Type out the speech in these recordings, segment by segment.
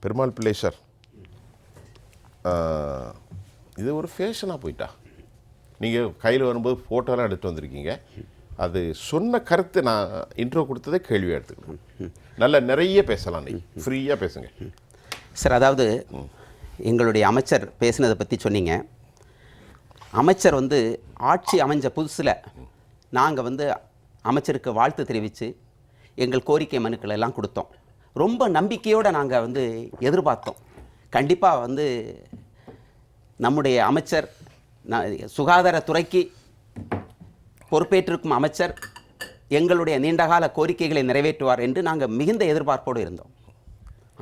பெருமாள் பிள்ளை சார், இது ஒரு ஃபேஷனாக போயிட்டா. நீங்கள் கையில் வரும்போது ஃபோட்டோலாம் எடுத்து வந்திருக்கீங்க. அது சொன்ன கருத்து நான் இன்ட்ரோ கொடுத்ததே கேள்வியாக எடுத்துக்கணும். நல்லா நிறைய பேசலாம், நீங்கள் ஃப்ரீயாக பேசுங்க சார். அதாவது எங்களுடைய அமைச்சர் பேசினதை பற்றி சொன்னீங்க. அமைச்சர் வந்து ஆட்சி அமைஞ்ச புதுசில் நாங்கள் வந்து அமைச்சருக்கு வாழ்த்து தெரிவித்து எங்கள் கோரிக்கை மனுக்கள் எல்லாம் கொடுத்தோம். ரொம்ப நம்பிக்கையோடு நாங்கள் வந்து எதிர்பார்த்தோம். கண்டிப்பாக வந்து நம்முடைய அமைச்சர் சுகாதாரத்துறைக்கு பொறுப்பேற்றிருக்கும் அமைச்சர் எங்களுடைய நீண்டகால கோரிக்கைகளை நிறைவேற்றுவார் என்று நாங்கள் மிகுந்த எதிர்பார்ப்போடு இருந்தோம்.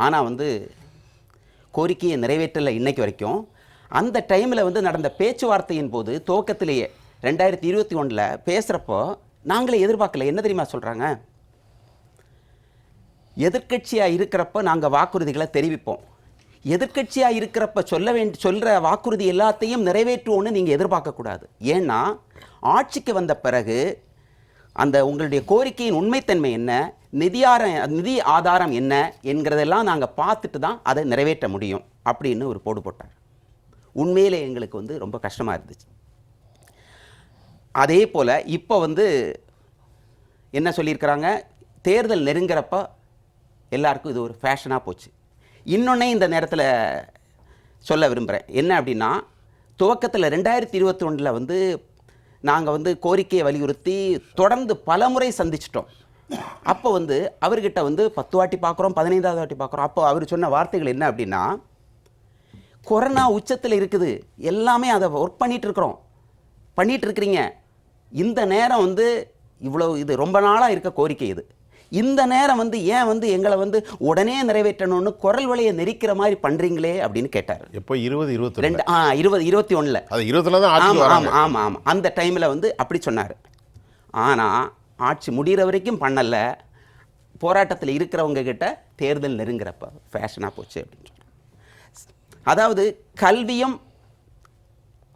ஆனால் வந்து கோரிக்கையை நிறைவேற்றலை இன்னைக்கு வரைக்கும். அந்த டைமில் வந்து நடந்த பேச்சுவார்த்தையின் போது துவக்கத்திலேயே 2021 பேசுகிறப்போ நாங்களே எதிர்பார்க்கல. என்ன தெரியுமா சொல்கிறாங்க? எதிர்க்கட்சியாக இருக்கிறப்ப நாங்கள் வாக்குறுதிகளை தெரிவிப்போம், எதிர்க்கட்சியாக இருக்கிறப்ப சொல்கிற வாக்குறுதி எல்லாத்தையும் நிறைவேற்றுவோன்னு நீங்கள் எதிர்பார்க்கக்கூடாது. ஏன்னா ஆட்சிக்கு வந்த பிறகு அந்த உங்களுடைய கோரிக்கையின் உண்மைத்தன்மை என்ன, நிதி ஆதாரம் என்ன என்கிறதெல்லாம் நாங்கள் பார்த்துட்டு தான் அதை நிறைவேற்ற முடியும் அப்படின்னு ஒரு போடு போட்டார். உண்மையிலே எங்களுக்கு வந்து ரொம்ப கஷ்டமாக இருந்துச்சு. அதே போல் இப்போ வந்து என்ன சொல்லியிருக்கிறாங்க, தேர்தல் நெருங்கிறப்ப எல்லாருக்கும் இது ஒரு ஃபேஷனாக போச்சு. இன்னொன்னே இந்த நேரத்தில் சொல்ல விரும்புகிறேன். என்ன அப்படின்னா, துவக்கத்தில் 2021 வந்து நாங்கள் வந்து கோரிக்கையை வலியுறுத்தி தொடர்ந்து பல முறை சந்திச்சிட்டோம். அப்போ வந்து அவர்கிட்ட வந்து 10 வாட்டி பார்க்குறோம், 15வது வாட்டி பார்க்குறோம். அப்போ அவர் சொன்ன வார்த்தைகள் என்ன அப்படின்னா, கொரோனா உச்சத்தில் இருக்குது, எல்லாமே அதை ஒர்க் பண்ணிகிட்டு இருக்கிறீங்க. இந்த நேரம் வந்து இவ்வளோ இது ரொம்ப நாளாக இருக்க கோரிக்கை இது. இந்த நேரம் வந்து ஏன் வந்து எங்களை வந்து உடனே நிறைவேற்றணும்னு குரல் வலையை நெரிக்கிற மாதிரி பண்ணுறீங்களே அப்படின்னு கேட்டார். எப்போ 2021? 2021 ஆமாம். அந்த டைமில் வந்து அப்படி சொன்னார். ஆனால் ஆட்சி முடிகிற வரைக்கும் பண்ணலை. போராட்டத்தில் இருக்கிறவங்க கிட்ட தேர்தல் நெருங்கிறப்ப ஃபேஷனாக போச்சு அப்படின்னு சொன்னார். அதாவது கல்வியும்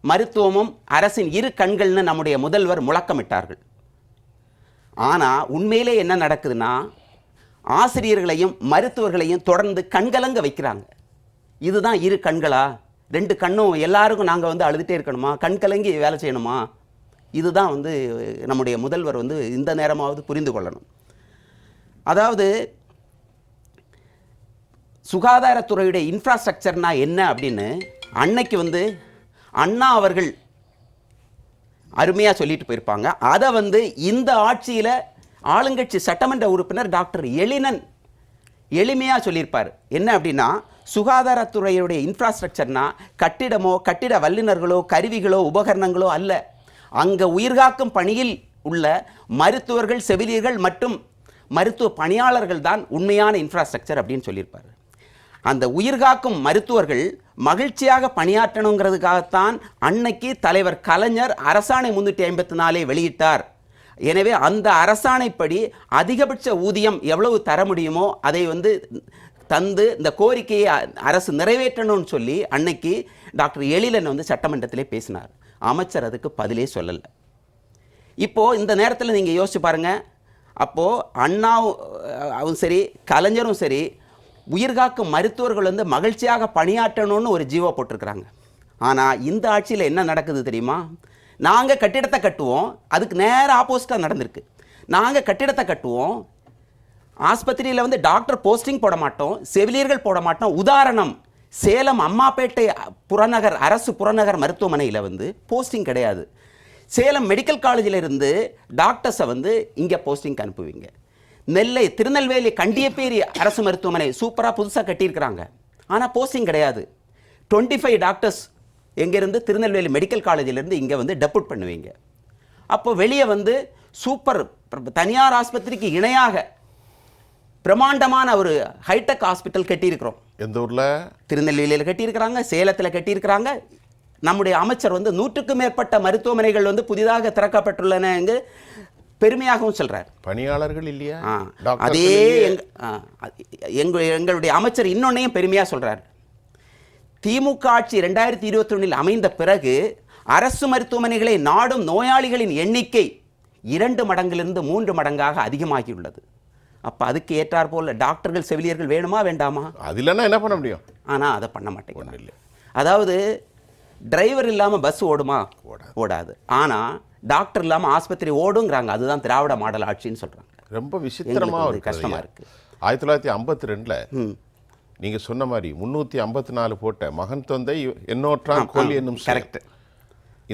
மருத்துவமும் அரசின் இரு கண்கள்னு நம்முடைய முதல்வர் முழக்கமிட்டார்கள். ஆனால் உண்மையிலே என்ன நடக்குதுன்னா, ஆசிரியர்களையும் மருத்துவர்களையும் தொடர்ந்து கண்கலங்க வைக்கிறாங்க. இதுதான் இரு கண்களா? 2 கண்ணும் எல்லாருக்கும் நாங்கள் வந்து அழுதுகிட்டே இருக்கணுமா? கண்கலங்கி வேலை செய்யணுமா? இதுதான் வந்து நம்முடைய முதல்வர் வந்து இந்த நேரமாவது புரிந்து கொள்ளணும். அதாவது சுகாதாரத்துறையுடைய இன்ஃப்ராஸ்ட்ரக்சர்னா என்ன அப்படின்னு அன்னைக்கு வந்து அண்ணா அவர்கள் அருமையாக சொல்லிட்டு போயிருப்பாங்க. அதை வந்து இந்த ஆட்சியில் ஆளுங்கட்சி சட்டமன்ற உறுப்பினர் டாக்டர் எழிலன் எளிமையாக சொல்லியிருப்பார். என்ன அப்படின்னா, சுகாதாரத்துறையுடைய இன்ஃப்ராஸ்ட்ரக்சர்னா கட்டிடமோ கட்டிட வல்லுநர்களோ கருவிகளோ உபகரணங்களோ அல்ல, அங்கே உயிர்காக்கும் பணியில் உள்ள மருத்துவர்கள், செவிலியர்கள் மற்றும் மருத்துவ பணியாளர்கள் தான் உண்மையான இன்ஃப்ராஸ்ட்ரக்சர் அப்படின்னு சொல்லியிருப்பார். அந்த உயிர்காக்கும் மருத்துவர்கள் மகிழ்ச்சியாக பணியாற்றணுங்கிறதுக்காகத்தான் அன்னைக்கு தலைவர் கலைஞர் அரசாணை 354 வெளியிட்டார். எனவே அந்த அரசாணைப்படி அதிகபட்ச ஊதியம் எவ்வளவு தர முடியுமோ அதை வந்து தந்து இந்த கோரிக்கையை அரசு நிறைவேற்றணும்னு சொல்லி அன்னைக்கு டாக்டர் எழிலன் வந்து சட்டமன்றத்திலே பேசினார். அமைச்சர் அதுக்கு பதிலே சொல்லலை. இப்போது இந்த நேரத்தில் நீங்கள் யோசிச்சு பாருங்கள். அப்போது அண்ணாவும் சரி கலைஞரும் சரி உயிர்காக்கும் மருத்துவர்கள் வந்து மகிழ்ச்சியாக பணியாற்றணும்னு ஒரு ஜீவோ போட்டிருக்கிறாங்க. ஆனால் இந்த ஆட்சியில் என்ன நடக்குது தெரியுமா? நாங்கள் கட்டிடத்தை கட்டுவோம், அதுக்கு நேர ஆப்போசிட்டாக நடந்திருக்கு. நாங்கள் கட்டிடத்தை கட்டுவோம், ஆஸ்பத்திரியில் வந்து டாக்டர் போஸ்டிங் போட மாட்டோம், செவிலியர்கள் போட மாட்டோம். உதாரணம், சேலம் அம்மாப்பேட்டை புறநகர் அரசு புறநகர் மருத்துவமனையில் வந்து போஸ்டிங் கிடையாது. சேலம் மெடிக்கல் காலேஜில் இருந்து டாக்டர்ஸை வந்து இங்கே போஸ்டிங்க்கு அனுப்புவீங்க. நெல்லை திருநெல்வேலி கண்டியப்பேரி அரசு மருத்துவமனை சூப்பராக புதுசாக கட்டியிருக்கிறாங்க, ஆனால் போஸ்டிங் கிடையாது. 25 டாக்டர்ஸ் எங்கேருந்து திருநெல்வேலி மெடிக்கல் காலேஜிலேருந்து இங்கே வந்து டெப்யூட் பண்ணுவீங்க. அப்போ வெளியே வந்து சூப்பர் தனியார் ஆஸ்பத்திரிக்கு இணையாக பிரம்மாண்டமான ஒரு ஹைடெக் ஹாஸ்பிட்டல் கட்டியிருக்கிறோம். எந்த ஊரில்? திருநெல்வேலியில் கட்டியிருக்கிறாங்க, சேலத்தில் கட்டியிருக்கிறாங்க. நம்முடைய அமைச்சர் வந்து 100க்கும் மேற்பட்ட மருத்துவமனைகள் வந்து புதிதாக திறக்கப்பட்டுள்ளன என்று பெருமையாகவும் சொல்கிறார். பணியாளர்கள் இல்லையா? அதே எங்களுடைய அமைச்சர் இன்னொன்னையும் பெருமையாக சொல்கிறார். திமுக ஆட்சி 2021 அமைந்த பிறகு அரசு மருத்துவமனைகளை நாடும் நோயாளிகளின் எண்ணிக்கை 2 மடங்கிலிருந்து 3 மடங்காக அதிகமாகியுள்ளது. அப்போ அதுக்கு ஏற்றார் போல் டாக்டர்கள் செவிலியர்கள் வேணுமா வேண்டாமா? அது இல்லைன்னா என்ன பண்ண முடியும்? ஆனால் அதை பண்ண மாட்டேங்கிறாங்க. இல்லை, அதாவது டிரைவர் இல்லாமல் பஸ் ஓடுமா? ஓடாது. ஆனால் டாக்டர் இல்லாமல் ஆஸ்பத்திரி ஓடுங்கிறாங்க. அதுதான் திராவிட மாடல் ஆட்சின்னு சொல்கிறாங்க. ரொம்ப விசித்திரமாக கஷ்டமாக இருக்குது. 1952 நீங்கள் சொன்ன மாதிரி 354 போட்ட மகன் தொந்தை என்னோற்றான் கோல் என்னும் கரெக்ட்.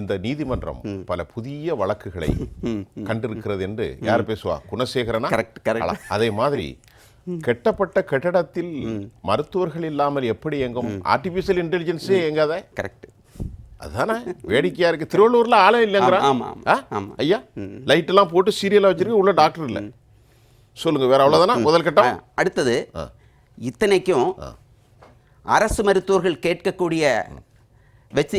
இந்த நீதிமன்றம் பல புதிய வழக்குகளை கண்டிருக்கிறது என்று யார் பேசுவா? குணசேகரனா? கரெக்ட். அதே மாதிரி கெட்டப்பட்ட கட்டடத்தில் மருத்துவர்கள் இல்லாமல் எப்படி எங்கும் ஆர்டிபிஷியல் இன்டெலிஜென்ஸே எங்காத? கரெக்ட். அதுதானே வேடிக்கையா இருக்கு. திருவள்ளூர்ல ஆளே இல்லைங்கிறா. ஐயா லைட் எல்லாம் போட்டு சீரியலா வச்சிருக்கு, உள்ள டாக்டர் இல்லை. சொல்லுங்க, வேற அவ்வளவுதானா முதல் கட்டம்? அடுத்தது இத்தனைக்கும் அரசு மருத்துவர்கள் கேட்கக்கூடிய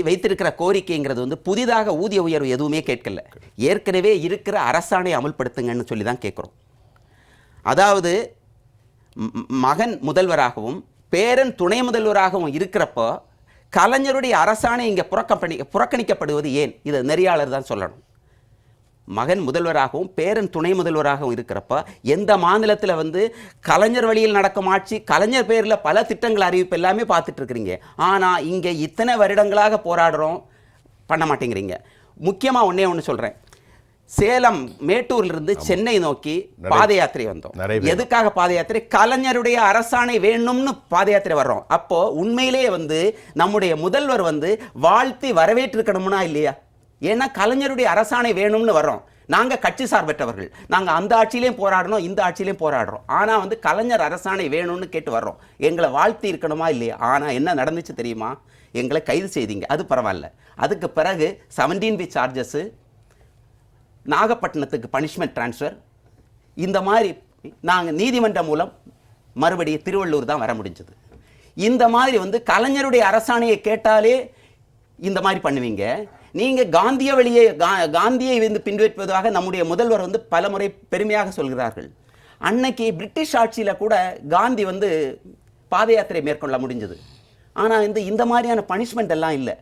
வைத்திருக்கிற கோரிக்கைங்கிறது வந்து புதிதாக ஊதிய உயர்வு எதுவுமே கேட்கல. ஏற்கனவே இருக்கிற அரசாணை அமல்படுத்துங்கன்னு சொல்லி தான் கேட்குறோம். அதாவது மகன் முதல்வராகவும் பேரன் துணை முதல்வராகவும் இருக்கிறப்போ கலைஞருடைய அரசாணை இங்கே புறக்கணிக்கப்படுவது ஏன்? இதை நெறியாளர் தான் சொல்லணும். மகன் முதல்வராகவும் பேரன் துணை முதல்வராகவும் இருக்கிறப்ப எந்த மாநிலத்தில் வந்து கலைஞர் வழியில் நடக்கும் ஆட்சி, கலைஞர் பேரில் பல திட்டங்கள் அறிவிப்பு எல்லாமே பார்த்துட்டு இருக்கிறீங்க. ஆனால் இங்கே இத்தனை வருடங்களாக போராடுறோம், பண்ண மாட்டேங்கிறீங்க. முக்கியமாக ஒன்று சொல்கிறேன். சேலம் மேட்டூரிலிருந்து சென்னை நோக்கி பாத யாத்திரை வந்தோம். எதுக்காக பாத யாத்திரை? கலைஞருடைய அரசாணை வேணும்னு பாத யாத்திரை வர்றோம். அப்போ உண்மையிலேயே வந்து நம்முடைய முதல்வர் வந்து வாழ்த்தி வரவேற்றிருக்கணும்னா இல்லையா? ஏன்னா கலைஞருடைய அரசாணை வேணும்னு வர்றோம். நாங்கள் கட்சி சார்பற்றவர்கள், நாங்கள் அந்த ஆட்சியிலையும் போராடணும், இந்த ஆட்சியிலையும் போராடுறோம். ஆனால் வந்து கலைஞர் அரசாணை வேணும்னு கேட்டு வர்றோம். எங்களை வாழ்த்தி இருக்கணுமா இல்லையா? ஆனால் என்ன நடந்துச்சு தெரியுமா? எங்களை கைது செய்தீங்க, அது பரவாயில்ல. அதுக்கு பிறகு 17B சார்ஜஸ், நாகப்பட்டினத்துக்கு பனிஷ்மெண்ட் டிரான்ஸ்ஃபர், இந்த மாதிரி நாங்கள் நீதிமன்றம் மூலம் மறுபடியும் திருவள்ளூர் தான் வர முடிஞ்சது. இந்த மாதிரி வந்து கலைஞருடைய அரசாணையை கேட்டாலே இந்த மாதிரி பண்ணுவீங்க. நீங்கள் காந்திய வழியை காந்தியை வந்து பின்பற்றுவதாக நம்முடைய முதல்வர் வந்து பல முறை பெருமையாக சொல்கிறார்கள். அன்னைக்கு பிரிட்டிஷ் ஆட்சியில் கூட காந்தி வந்து பாத யாத்திரை மேற்கொள்ள முடிஞ்சது. ஆனால் இந்த மாதிரியான பனிஷ்மெண்ட் எல்லாம் இல்லை.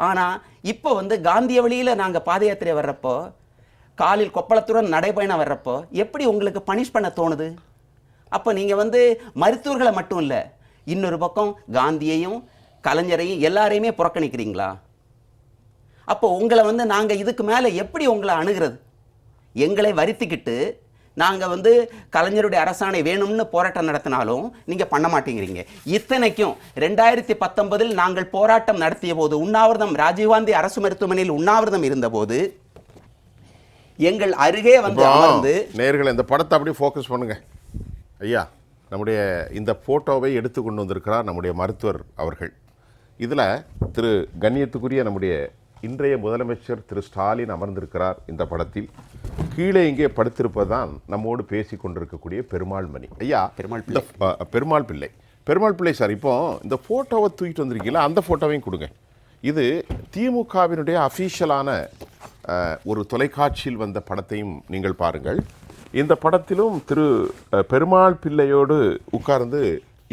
ஆனால் இப்போ வந்து காந்திய வழியில் நாங்கள் பாத யாத்திரை வர்றப்போ, காலில் கொப்பளத்துடன் நடைபயணம் வர்றப்போ எப்படி உங்களுக்கு பனிஷ் பண்ண தோணுது? அப்போ நீங்கள் வந்து மருத்துவர்களை மட்டும் இல்லை, இன்னொரு பக்கம் காந்தியையும் கலைஞரையும் எல்லாரையுமே புறக்கணிக்கிறீங்களா? அப்போ உங்களை வந்து நாங்கள் இதுக்கு மேலே எப்படி உங்களை அணுகிறது? எங்களை வருத்திக்கிட்டு நாங்கள் வந்து கலைஞருடைய அரசாணை வேணும்னு போராட்டம் நடத்தினாலும் நீங்கள் பண்ண மாட்டேங்கிறீங்க. இத்தனைக்கும் 2019 நாங்கள் போராட்டம் நடத்திய போது, உண்ணாவிரதம் ராஜீவ்காந்தி அரசு மருத்துவமனையில் உண்ணாவிரதம் இருந்தபோது எங்கள் அருகே வந்து அமர்ந்து, நேயர்களை இந்த படத்தை அப்படியே ஃபோக்கஸ் பண்ணுங்க ஐயா. நம்முடைய இந்த போட்டோவை எடுத்து கொண்டு வந்திருக்கிறார் நம்முடைய மருத்துவர் அவர்கள். இதில் திரு கண்ணியத்துக்குரிய நம்முடைய இன்றைய முதலமைச்சர் திரு ஸ்டாலின் அமர்ந்திருக்கிறார். இந்த படத்தில் கீழே இங்கே படுத்திருப்பதுதான் நம்மோடு பேசி கொண்டிருக்கக்கூடிய பெருமாள் மணி ஐயா. பெருமாள் பிள்ளை சார், இப்போ இந்த ஃபோட்டோவை தூக்கிட்டு வந்திருக்கீங்களா, அந்த ஃபோட்டோவையும் கொடுங்க. இது திமுகவினுடைய அஃபீஷியலான ஒரு தொலைக்காட்சியில் வந்த படத்தையும் நீங்கள் பாருங்கள். இந்த படத்திலும் திரு பெருமாள் பிள்ளையோடு உட்கார்ந்து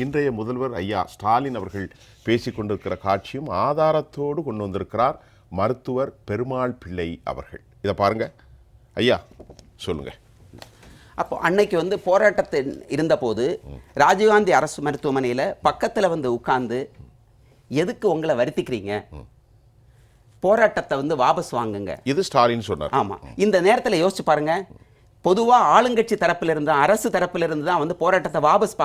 இன்றைய முதல்வர் ஐயா ஸ்டாலின் அவர்கள் பேசி கொண்டிருக்கிற காட்சியும் ஆதாரத்தோடு கொண்டு வந்திருக்கிறார் மருத்துவர் பெருமாள் பிள்ளை அவர்கள். இதை பாருங்க ஐயா, சொல்லுங்க. அப்போ அன்னைக்கு வந்து போராட்டத்தில் இருந்தபோது ராஜீவ்காந்தி அரசு மருத்துவமனையில் பக்கத்தில் வந்து உட்கார்ந்து, எதுக்கு உங்களை வருத்திக்கிறீங்க, போராட்டத்தை வந்து வாபஸ் வாங்குங்க, இது ஸ்டாலின் சொன்னார். ஆமாம். இந்த நேரத்தில் யோசிச்சு பாருங்க, பொதுவாக ஆளுங்கட்சி தரப்பிலிருந்து அரசு தரப்பிலிருந்து தான் வந்து போராட்டத்தை வாபஸ்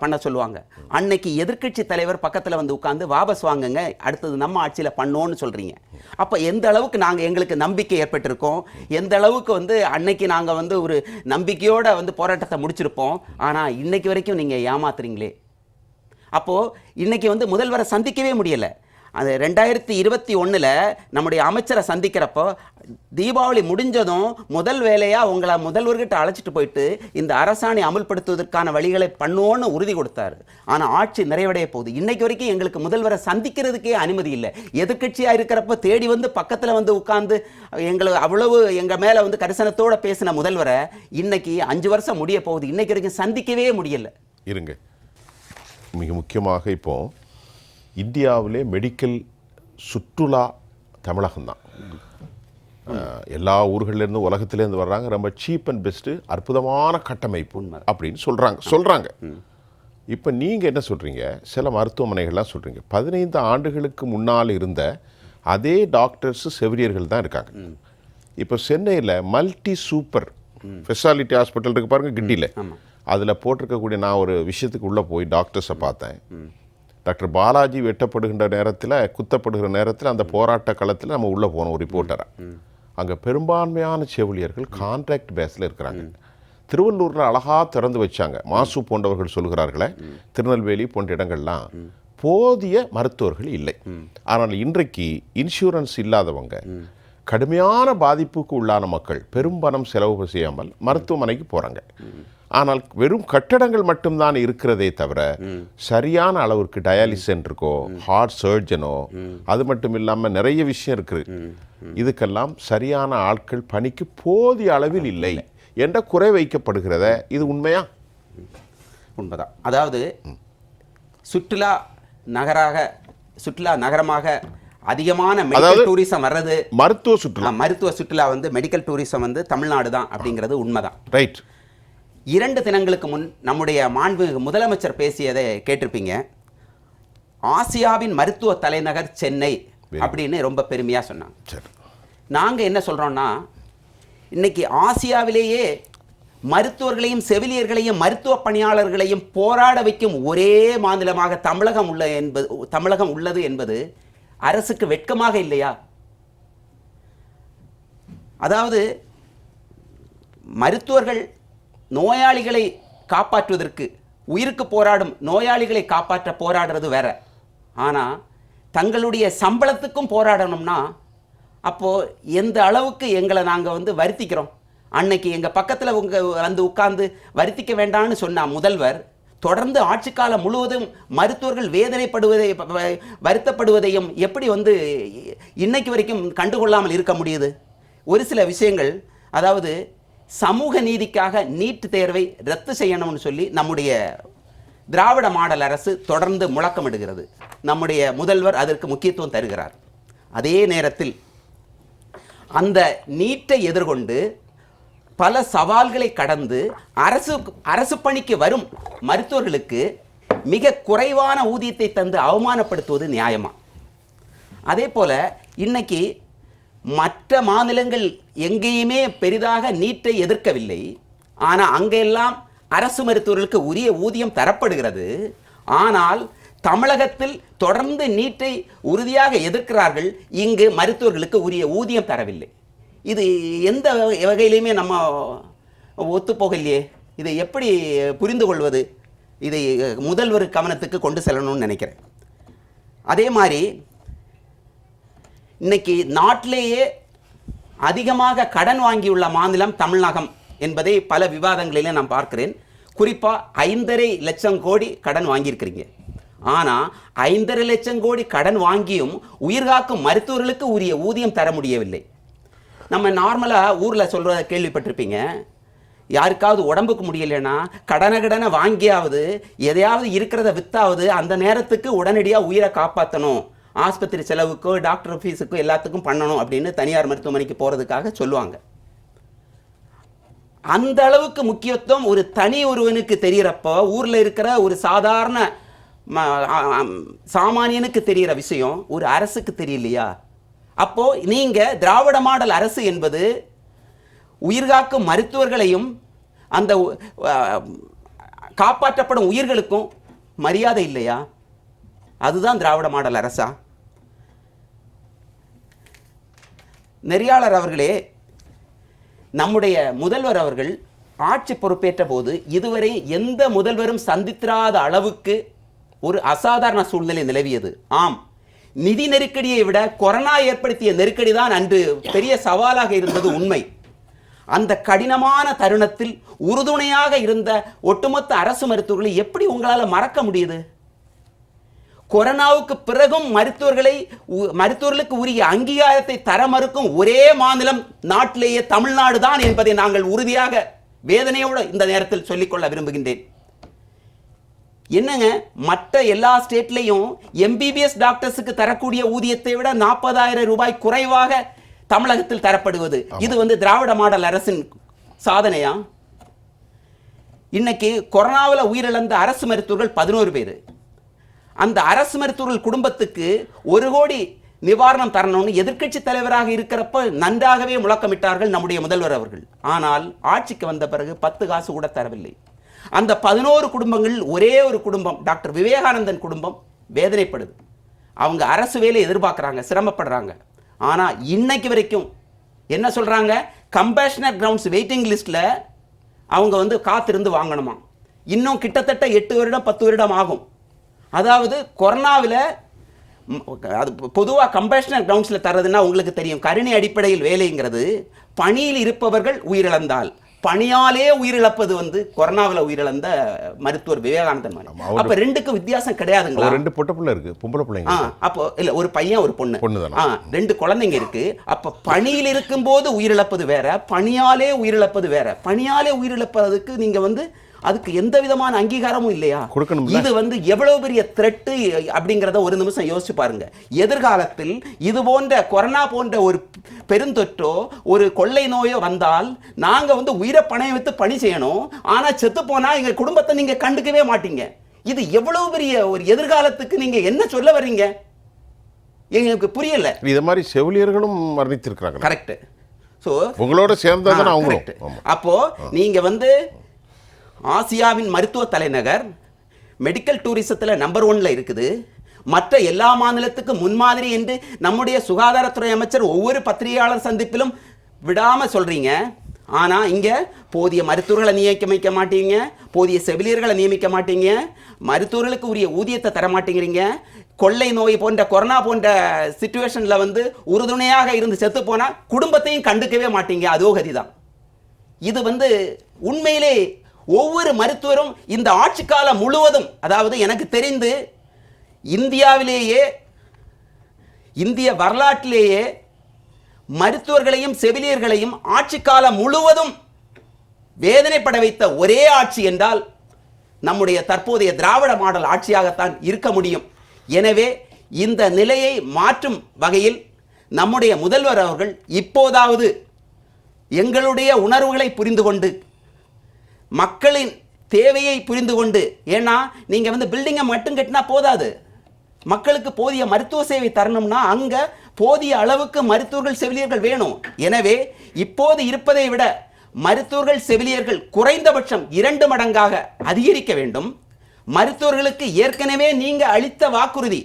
பண்ண சொல்லுவாங்க. அன்னைக்கு எதிர்க்கட்சி தலைவர் பக்கத்தில் வந்து உட்காந்து வாபஸ் வாங்குங்க, அடுத்தது நம்ம ஆட்சியில் பண்ணோன்னு சொல்கிறீங்க. அப்போ எந்த அளவுக்கு நாங்கள் எங்களுக்கு நம்பிக்கை ஏற்பட்டிருக்கோம், எந்த அளவுக்கு வந்து அன்னைக்கு நாங்கள் வந்து ஒரு நம்பிக்கையோடு வந்து போராட்டத்தை முடிச்சிருப்போம். ஆனால் இன்னைக்கு வரைக்கும் நீங்கள் ஏமாத்துறீங்களே. அப்போது இன்னைக்கு வந்து முதல்வரை சந்திக்கவே முடியலை. அது 2021 நம்முடைய அமைச்சரை சந்திக்கிறப்போ, தீபாவளி முடிஞ்சதும் முதல் வேலையாக உங்களை முதல்வர்கிட்ட அழைச்சிட்டு போயிட்டு இந்த அரசாணை அமல்படுத்துவதற்கான வழிகளை பண்ணுவோன்னு உறுதி கொடுத்தாரு. ஆனால் ஆட்சி நிறைவடைய போகுது. இன்னைக்கு வரைக்கும் எங்களுக்கு முதல்வரை சந்திக்கிறதுக்கே அனுமதி இல்லை. எதிர்கட்சியாக இருக்கிறப்ப தேடி வந்து பக்கத்தில் வந்து உட்கார்ந்து எங்களுக்கு அவ்வளவு எங்கள் மேலே வந்து கரிசனத்தோடு பேசின முதல்வரை இன்னைக்கு 5 வருஷம் முடிய போகுது, இன்னைக்கு வரைக்கும் சந்திக்கவே முடியலை. இருங்க, மிக முக்கியமாக இப்போ இந்தியாவிலே மெடிக்கல் சுற்றுலா தமிழகம்தான். எல்லா ஊர்கள்லேருந்து உலகத்திலேருந்து வர்றாங்க, ரொம்ப சீப் அண்ட் பெஸ்ட்டு, அற்புதமான கட்டமைப்பு அப்படின்னு சொல்கிறாங்க. இப்போ நீங்கள் என்ன சொல்கிறீங்க? சில மருத்துவமனைகள்லாம் சொல்கிறீங்க 15 ஆண்டுகளுக்கு முன்னால் இருந்த அதே டாக்டர்ஸு செவிலியர்கள் தான் இருக்காங்க. இப்போ சென்னையில் மல்டி சூப்பர் ஸ்பெஷாலிட்டி ஹாஸ்பிட்டல் இருக்குது பாருங்கள், கிண்டியில். அதில் போட்டிருக்கக்கூடிய, நான் ஒரு விஷயத்துக்கு உள்ளே போய் டாக்டர்ஸை பார்த்தேன். டாக்டர் பாலாஜி வெட்டப்படுகின்ற நேரத்தில், குத்தப்படுகிற நேரத்தில், அந்த போராட்ட களத்தில் நம்ம உள்ளே போனோம் ஒரு ரிப்போர்ட்டராக. அங்கே பெரும்பான்மையான செவிலியர்கள் கான்ட்ராக்ட் பேஸில் இருக்கிறாங்க. திருவள்ளூரில் அழகாக திறந்து வச்சாங்க. மாசு போன்றவர்கள் சொல்கிறார்களே, திருநெல்வேலி போன்ற இடங்கள்லாம் போதிய மருத்துவர்கள் இல்லை. ஆனால் இன்றைக்கு இன்சூரன்ஸ் இல்லாதவங்க, கடுமையான பாதிப்புக்கு உள்ளான மக்கள் பெரும்பணம் செலவு செய்யாமல் மருத்துவமனைக்கு போகிறாங்க. ஆனால் வெறும் கட்டடங்கள் மட்டும்தான் இருக்கிறதே தவிர சரியான அளவிற்கு டயாலிசிஸ் சென்டருக்கோ ஹார்ட் சர்ஜனோ, அது மட்டும் இல்லாமல் நிறைய விஷயம் இருக்குது, இதுக்கெல்லாம் சரியான ஆட்கள் பணிக்கு போதிய அளவில் இல்லை என்ற குறை வைக்கப்படுகிறத. இது உண்மையா? உண்மைதான். அதாவது சுற்றுலா நகரமாக அதிகமான மெடிக்கல் டூரிசம் வர்றது, மருத்துவ சுற்றுலா வந்து மெடிக்கல் டூரிசம் வந்து தமிழ்நாடு தான் அப்படிங்கிறது உண்மைதான். ரைட். 2 தினங்களுக்கு முன் நம்முடைய மாண்புமிகு முதலமைச்சர் பேசியதை கேட்டிருப்பீங்க. ஆசியாவின் மருத்துவ தலைநகர் சென்னை அப்படின்னு ரொம்ப பெருமையாக சொன்னாங்க. நாங்கள் என்ன சொல்கிறோன்னா, இன்னைக்கு ஆசியாவிலேயே மருத்துவர்களையும் செவிலியர்களையும் மருத்துவ பணியாளர்களையும் போராட வைக்கும் ஒரே மாநிலமாக தமிழகம் உள்ளது என்பது அரசுக்கு வெட்கமாக இல்லையா? அதாவது மருத்துவர்கள் நோயாளிகளை காப்பாற்றுவதற்கு, உயிருக்கு போராடும் நோயாளிகளை காப்பாற்ற போராடுறது வேற. ஆனால் தங்களுடைய சம்பளத்துக்கும் போராடணும்னா அப்போது எந்த அளவுக்கு எங்களை நாங்கள் வந்து வருத்திக்கிறோம். அன்னைக்கு எங்கள் பக்கத்தில் வந்து உட்கார்ந்து வருத்திக்க வேண்டாம்னு சொன்ன முதல்வர் தொடர்ந்து ஆட்சிக்காலம் முழுவதும் மருத்துவர்கள் வருத்தப்படுவதையும் எப்படி வந்து இன்னைக்கு வரைக்கும் கண்டுகொள்ளாமல் இருக்க முடியுது? ஒரு சில விஷயங்கள், அதாவது சமூக நீதிக்காக நீட் தேர்வை ரத்து செய்யணும்னு சொல்லி நம்முடைய திராவிட மாடல் அரசு தொடர்ந்து முழக்கமிடுகிறது. நம்முடைய முதல்வர் அதற்கு முக்கியத்துவம் தருகிறார். அதே நேரத்தில் அந்த நீட்டை எதிர்கொண்டு பல சவால்களை கடந்து அரசு பணிக்கு வரும் மருத்துவர்களுக்கு மிக குறைவான ஊதியத்தை தந்து அவமானப்படுத்துவது நியாயமா? அதே போல இன்னைக்கு மற்ற மாநிலங்கள் எங்கேயுமே பெரிதாக நீட்டை எதிர்க்கவில்லை. ஆனால் அங்கெல்லாம் அரசு மருத்துவர்களுக்கு உரிய ஊதியம் தரப்படுகிறது. ஆனால் தமிழகத்தில் தொடர்ந்து நீட்டை உறுதியாக எதிர்க்கிறார்கள். இங்கு மருத்துவர்களுக்கு உரிய ஊதியம் தரவில்லை. இது எந்த வகையிலையுமே நம்ம ஒத்துப்போகலையே. இதை எப்படி புரிந்து கொள்வது? இதை முதல்வர் கவனத்துக்கு கொண்டு செல்லணும்னு நினைக்கிறேன். அதே மாதிரி இன்னைக்கு நாட்டிலேயே அதிகமாக கடன் வாங்கியுள்ள மாநிலம் தமிழகம் என்பதை பல விவாதங்களிலே நான் பார்க்கிறேன். குறிப்பாக 5.5 லட்சம் கோடி கடன் வாங்கியிருக்கிறீங்க. ஆனால் 5.5 லட்சம் கோடி கடன் வாங்கியும் உயிர்காக்கும் மருத்துவர்களுக்கு உரிய ஊதியம் தர முடியவில்லை. நம்ம நார்மலாக ஊரில் சொல்கிறத கேள்விப்பட்டிருப்பீங்க. யாருக்காவது உடம்புக்கு முடியலைன்னா கடனை வாங்கியாவது எதையாவது இருக்கிறத வித்தாவது அந்த நேரத்துக்கு உடனடியாக உயிரை காப்பாற்றணும், ஆஸ்பத்திரி செலவுக்கோ டாக்டர் ஃபீஸுக்கோ எல்லாத்துக்கும் பண்ணணும் அப்படின்னு தனியார் மருத்துவமனைக்கு போகிறதுக்காக சொல்லுவாங்க. அந்த அளவுக்கு முக்கியத்துவம் ஒரு தனி ஒருவனுக்கு தெரிகிறப்போ ஊரில் இருக்கிற ஒரு சாதாரண சாமானியனுக்கு தெரிகிற விஷயம் ஒரு அரசுக்கு தெரியலையா? அப்போ நீங்க திராவிட மாடல் அரசு என்பது உயிர்காக்கும் மருத்துவர்களையும் அந்த காப்பாற்றப்படும் உயிர்களுக்கும் மரியாதை இல்லையா? அதுதான் திராவிட மாடல் அரசா? நெறியாளர் அவர்களே, நம்முடைய முதல்வர் அவர்கள் ஆட்சி பொறுப்பேற்ற போது இதுவரை எந்த முதல்வரும் சந்தித்திராத அளவுக்கு ஒரு அசாதாரண சூழ்நிலை நிலவியது. ஆம், நிதி நெருக்கடியை விட கொரோனா ஏற்படுத்திய நெருக்கடி தான் அன்று பெரிய சவாலாக இருந்தது உண்மை. அந்த கடினமான தருணத்தில் உறுதுணையாக இருந்த ஒட்டுமொத்த அரசு மருத்துவர்களை எப்படி உங்களால் மறக்க முடியுது? கொரோனாவுக்கு பிறகும் மருத்துவர்களுக்கு உரிய அங்கீகாரத்தை தர மறுக்கும் ஒரே மாநிலம் நாட்டிலேயே தமிழ்நாடு தான் என்பதை நாங்கள் உறுதியாக வேதனையோடு இந்த நேரத்தில் சொல்லிக்கொள்ள விரும்புகின்றேன். என்னங்க, மற்ற எல்லா ஸ்டேட்லையும் எம்பிபிஎஸ் டாக்டர்ஸுக்கு தரக்கூடிய ஊதியத்தை விட 40,000 ரூபாய் குறைவாக தமிழகத்தில் தரப்படுவது. இது வந்து திராவிட மாடல் அரசின் சாதனையா? இன்னைக்கு கொரோனாவில் உயிரிழந்த அரசு மருத்துவர்கள் 11 பேர். அந்த அரசு மருத்துவர்கள் குடும்பத்துக்கு 1 கோடி நிவாரணம் தரணும்னு எதிர்க்கட்சி தலைவராக இருக்கிறப்ப நன்றாகவே முழக்கமிட்டார்கள் நம்முடைய முதல்வர் அவர்கள். ஆனால் ஆட்சிக்கு வந்த பிறகு 10 காசு கூட தரவில்லை. அந்த 11 குடும்பங்கள் ஒரே ஒரு குடும்பம், டாக்டர் விவேகானந்தன் குடும்பம் வேதனைப்படுது. அவங்க அரசு வேலை எதிர்பார்க்குறாங்க, சிரமப்படுறாங்க. ஆனால் இன்னைக்கு வரைக்கும் என்ன சொல்கிறாங்க, கம்பேஷனட் கிரவுண்ட்ஸ் வெயிட்டிங் லிஸ்ட்டில் அவங்க வந்து காத்திருந்து வாங்கணுமா. இன்னும் கிட்டத்தட்ட 8 வருடம் 10 வருடம் ஆகும். அதாவது கொரோனாவில் அது பொதுவாக கம்பேஷனல் கிரவுண்ட்ஸில் தர்றதுன்னா உங்களுக்கு தெரியும், கருணை அடிப்படையில் வேலைங்கிறது பணியில் இருப்பவர்கள் உயிரிழந்தால் பணியாலே உயிரிழப்பது வந்து கொரோனாவில் உயிரிழந்த மருத்துவர் விவேகானந்தன் மாதிரி. அப்ப 2க்கு வித்தியாசம் கிடையாதுங்களா? 2 பொட்ட பிள்ளை இருக்கு, பொம்பளை பிள்ளைங்க. அப்போ இல்ல, ஒரு பையன் ஒரு பொண்ணு, 2 குழந்தைங்க இருக்கு. அப்ப பணியில் இருக்கும் போது உயிரிழப்பது வேற, பணியாலே உயிரிழப்பது வேற. பணியாலே உயிரிழப்பதுக்கு நீங்க வந்து அதுக்கு எந்த விதமான அங்கீகாரமும் இல்லையா? இது வந்து எவ்வளவு பெரிய த்ரெட் அப்படிங்கிறத ஒரு நிமிஷம் யோசிச்சு பாருங்க. எதிர்காலத்தில் இது போன்ற கொரோனா போன்ற ஒரு பெருந்தொற்றோ ஒரு கொள்ளை நோயோ வந்தால் நாங்க வந்து உயிரை பணைய வைத்து பணி செய்யணும். ஆனா செத்து போனா எங்க குடும்பத்தை நீங்க கண்டுக்கவே மாட்டீங்க. இது எவ்வளவு பெரிய ஒரு எதிர்காலத்துக்கு நீங்க என்ன சொல்ல வர்றீங்க? எங்களுக்கு புரியல. இது மாதிரி செவிலியர்களும் மரணித்திருக்கிறாங்க. கரெக்ட். சோ உங்களோட சேர்ந்தா அவங்களும். அப்போ நீங்க வந்து ஆசியாவின் மருத்துவ தலைநகர், மெடிக்கல் டூரிசத்தில் நம்பர் 1ல இருக்குது. மற்ற எல்லா மாநிலத்துக்கும் முன்மாதிரி என்று நம்முடைய சுகாதாரத்துறை அமைச்சர் ஒவ்வொரு பத்திரிகையாளர் சந்திப்பிலும் விடாம சொல்றீங்க. ஆனா இங்க போதிய மருத்துவர்களை நியமிக்க மாட்டீங்க, போதிய செவிலியர்களை நியமிக்க மாட்டீங்க, மருத்துவர்களுக்கு உரிய ஊதியத்தை தர மாட்டேங்கிறீங்க. கொள்ளை நோய் போன்ற கொரோனா போன்ற சிச்சுவேஷன்ல வந்து உறுதுணையாக இருந்து செத்து போனா குடும்பத்தையும் கண்டுக்கவே மாட்டீங்க. அதோ கதிதான். இது வந்து உண்மையிலே ஒவ்வொரு மருத்துவரும் இந்த ஆட்சி காலம் முழுவதும், அதாவது எனக்கு தெரிந்து இந்தியாவிலேயே, இந்திய வரலாற்றிலேயே மருத்துவர்களையும் செவிலியர்களையும் ஆட்சி காலம் முழுவதும் வேதனைப்பட வைத்த ஒரே ஆட்சி என்றால் நம்முடைய தற்போதைய திராவிட மாடல் ஆட்சியாகத்தான் இருக்க முடியும். எனவே இந்த நிலையை மாற்றும் வகையில் நம்முடைய முதல்வர் அவர்கள் இப்போதாவது எங்களுடைய உணர்வுகளை புரிந்து கொண்டு, மக்களின் தேவையை புரிந்து கொண்டு, ஏன்னா நீங்க வந்து பில்டிங்கை மட்டும் கட்டினா போதாது, மக்களுக்கு போதிய மருத்துவ சேவை தரணும்னா அங்க போதிய அளவுக்கு மருத்துவர்கள் செவிலியர்கள் வேணும். எனவே இப்போது இருப்பதை விட மருத்துவர்கள் செவிலியர்கள் குறைந்தபட்சம் 2 மடங்காக அதிகரிக்க வேண்டும். மருத்துவர்களுக்கு ஏற்கனவே நீங்க அளித்த வாக்குறுதி,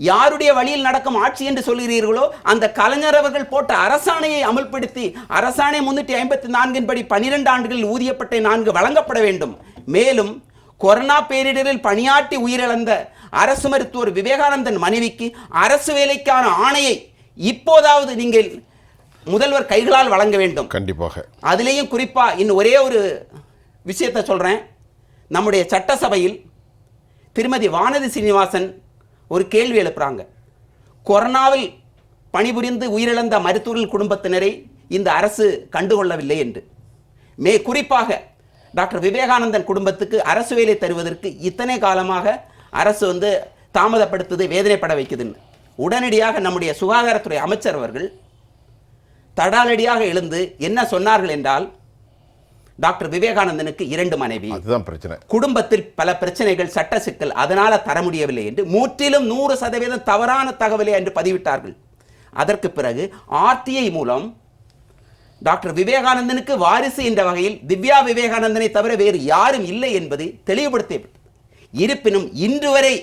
யாருடைய வழியில் நடக்கும் ஆட்சி என்று சொல்கிறீர்களோ அந்த கலைஞர் அவர்கள் போட்ட அரசாணையை அமல்படுத்தி, அரசாணை 354 படி 12 ஆண்டுகளில் ஊதியப்பட்ட 4 வழங்கப்பட வேண்டும். மேலும் கொரோனா பேரிடரில் பணியாற்றி உயிரிழந்த அரசு மருத்துவர் விவேகானந்தன் மனைவிக்கு அரசு வேலைக்கான ஆணையை இப்போதாவது நீங்கள் முதல்வர் கைகளால் வழங்க வேண்டும். கண்டிப்பாக. அதிலேயும் குறிப்பா இன்னும் ஒரே ஒரு விஷயத்தை சொல்றேன். நம்முடைய சட்டசபையில் திருமதி வானதி சீனிவாசன் ஒரு கேள்வி எழுப்புறாங்க. கொரோனாவில் பணிபுரிந்து உயிரிழந்த மருத்துவர்கள் குடும்பத்தினரை இந்த அரசு கண்டுகொள்ளவில்லை என்று. குறிப்பாக டாக்டர் விவேகானந்தன் குடும்பத்துக்கு அரசு வேலை தருவதற்கு இத்தனை காலமாக அரசு வந்து தாமதப்படுத்துது, வேதனைப்பட வைக்குதுன்னு. உடனடியாக நம்முடைய சுகாதாரத்துறை அமைச்சர் அவர்கள் தடாலடியாக எழுந்து என்ன சொன்னார்கள் என்றால், டாக்டர் விவேகானந்தனுக்கு 2 மனைவி, அதுதான் பிரச்சனை, குடும்பத்தில் பல பிரச்சனைகள், சட்ட சிக்கல், அதனால தர முடியவில்லை என்று முற்றிலும் 100% தவறான தகவலை என்று பதிவிட்டார்கள். அதற்கு பிறகு ஆர்டிஐ மூலம் டாக்டர் விவேகானந்தனுக்கு வாரிசு என்ற வகையில் திவ்யா விவேகானந்தனை தவிர வேறு யாரும் இல்லை என்பதை தெளிவுபடுத்தியது. இருப்பினும் இன்று வரை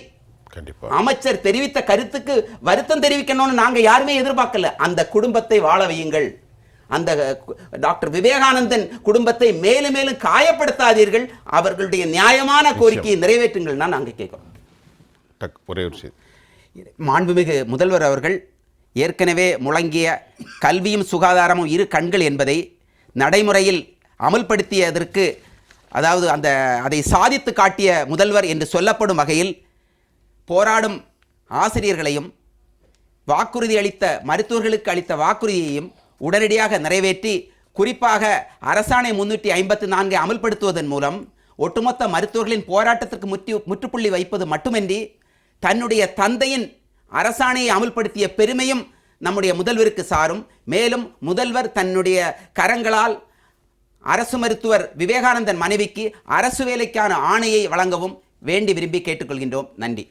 அமைச்சர் தெரிவித்த கருத்துக்கு வருத்தம் தெரிவிக்கணும்னு நாங்க யாருமே எதிர்பார்க்கல. அந்த குடும்பத்தை வாழ வையுங்கள், அந்த டாக்டர் விவேகானந்தன் குடும்பத்தை மேலும் மேலும் காயப்படுத்தாதீர்கள், அவர்களுடைய நியாயமான கோரிக்கையை நிறைவேற்றுங்கள் தான் நாங்கள் கேட்கிறோம். ஒரே ஒரு விஷயம், மாண்புமிகு முதல்வர் அவர்கள் ஏற்கனவே முழங்கிய கல்வியும் சுகாதாரமும் இரு கண்கள் என்பதை நடைமுறையில் அமல்படுத்தியதற்கு, அதாவது அதை சாதித்து காட்டிய முதல்வர் என்று சொல்லப்படும் வகையில் போராடும் ஆசிரியர்களையும் வாக்குறுதி அளித்த மருத்துவர்களுக்கு அளித்த வாக்குறுதியையும் உடனடியாக நிறைவேற்றி, குறிப்பாக அரசாணை 354 அமல்படுத்துவதன் மூலம் ஒட்டுமொத்த மருத்துவர்களின் போராட்டத்திற்கு முற்றுப்புள்ளி வைப்பது மட்டுமின்றி தன்னுடைய தந்தையின் அரசாணையை அமல்படுத்திய பெருமையும் நம்முடைய முதல்வருக்கு சாரும். மேலும் முதல்வர் தன்னுடைய கரங்களால் அரசு மருத்துவர் விவேகானந்தன் மனைவிக்கு அரசு வேலைக்கான ஆணையை வழங்கவும் வேண்டி விரும்பி கேட்டுக்கொள்கின்றோம். நன்றி.